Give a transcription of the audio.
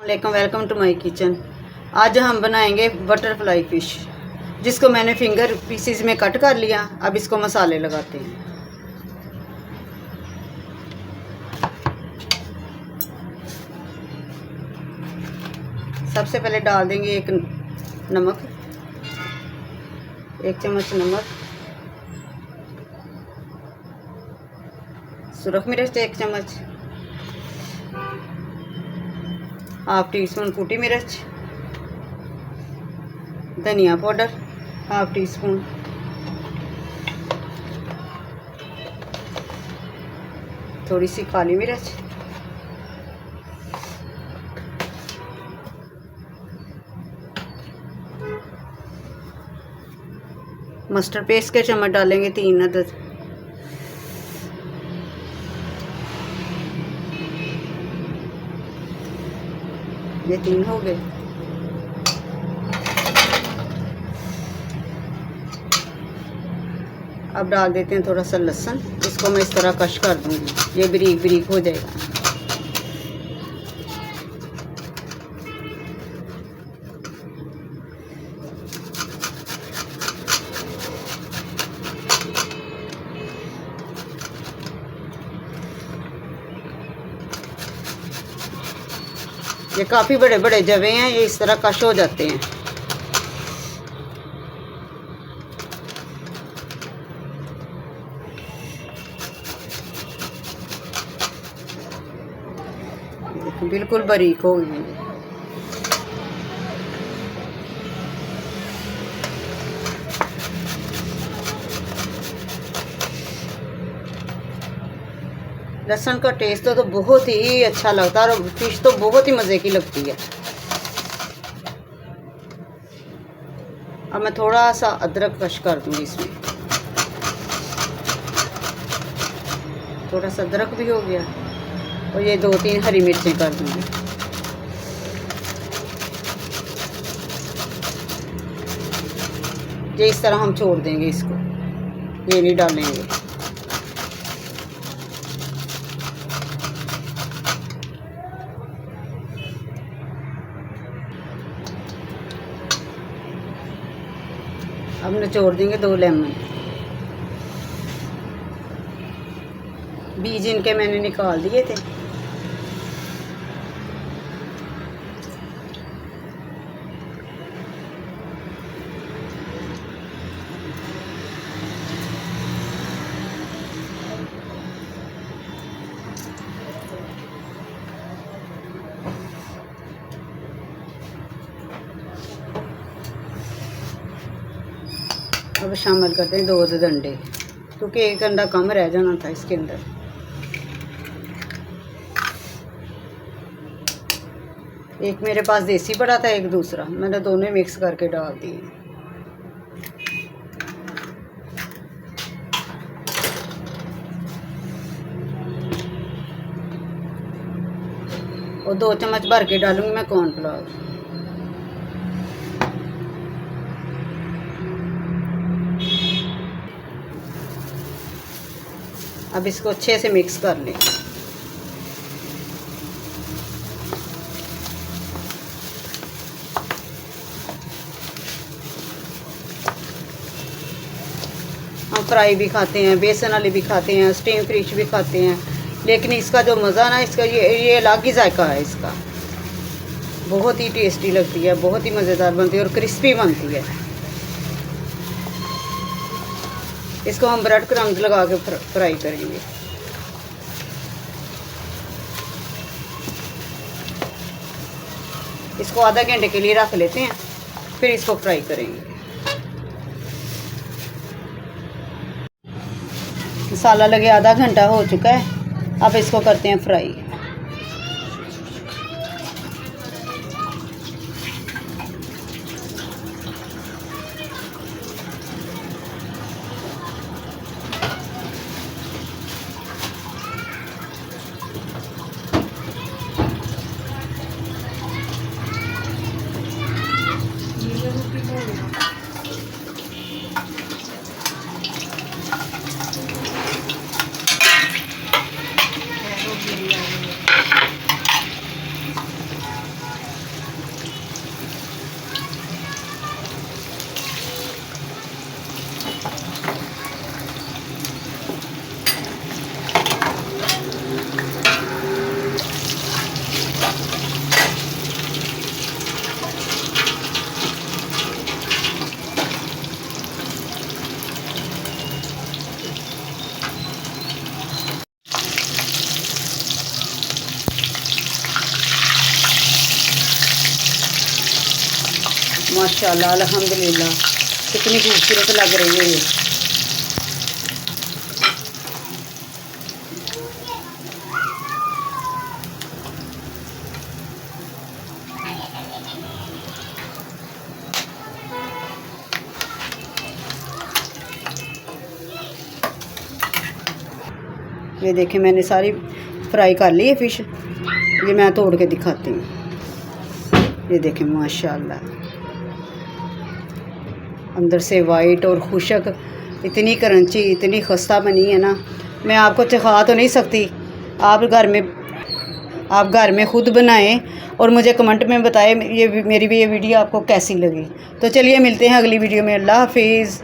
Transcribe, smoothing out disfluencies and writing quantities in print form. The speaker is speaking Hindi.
वालेकुम, वेलकम टू माय किचन। आज हम बनाएंगे बटरफ्लाई फ़िश, जिसको मैंने फिंगर पीसेस में कट कर लिया। अब इसको मसाले लगाते हैं। सबसे पहले डाल देंगे एक नमक, 1 चम्मच नमक, सुरख मिर्च 1 चम्मच, हाफ टी स्पून कुटी मिर्च, धनिया पाउडर हाफ टी स्पून, थोड़ी सी काली मिर्च, मस्टर्ड पेस्ट के चम्मच डालेंगे 3 अदद, ये 3 हो गए। अब डाल देते हैं थोड़ा सा लहसुन, इसको मैं इस तरह कश कर दूंगी, ये बारीक बारीक हो जाएगा। ये काफ़ी बड़े बड़े जवे हैं, ये इस तरह कश हो जाते हैं। बिल्कुल बारीक हो गई है। लहसुन का टेस्ट तो बहुत ही अच्छा लगता है और फिश तो बहुत ही मज़े की लगती है। अब मैं थोड़ा सा अदरक कश कर दूंगी इसमें, थोड़ा सा अदरक भी हो गया, और ये 2-3 हरी मिर्चें कर दूंगी। ये इस तरह हम छोड़ देंगे इसको, ये नहीं डालेंगे। अब निचोड़ देंगे 2 लेमन, बीज इनके मैंने निकाल दिए थे। अब शामिल करते हैं 2 अदद अंडे, क्योंकि 1 अंडा कम रह जाना था इसके अंदर। एक मेरे पास देसी पड़ा था, एक दूसरा, मैंने दोनों मिक्स करके डाल दिए। और 2 चम्मच भर के डालूंगी मैं कॉर्नफ्लावर। अब इसको अच्छे से मिक्स कर लें। हम फ्राई भी खाते हैं, बेसन वाली भी खाते हैं, स्टीम फिश भी खाते हैं, लेकिन इसका जो मज़ा ना, इसका ये अलग ही जायका है इसका। बहुत ही टेस्टी लगती है, बहुत ही मज़ेदार बनती है और क्रिस्पी बनती है। इसको हम ब्रेड क्रम्स लगा के फ्राई करेंगे। इसको आधा घंटे के लिए रख लेते हैं, फिर इसको फ्राई करेंगे। मसाला लगे आधा घंटा हो चुका है, अब इसको करते हैं फ्राई। माशाल्लाह अल्हम्दुलिल्लाह कितनी खूबसूरत लग रही है ये। ये देखें मैंने सारी फ्राई कर ली है फ़िश। ये मैं तोड़ के दिखाती हूँ। ये देखें माशाल्लाह अंदर से वाइट और खुशक, इतनी करंची, इतनी खस्ता बनी है ना, मैं आपको दिखा तो नहीं सकती। आप घर में ख़ुद बनाएं और मुझे कमेंट में बताएं ये मेरी भी ये वीडियो आपको कैसी लगी। तो चलिए मिलते हैं अगली वीडियो में। अल्लाह हाफिज़।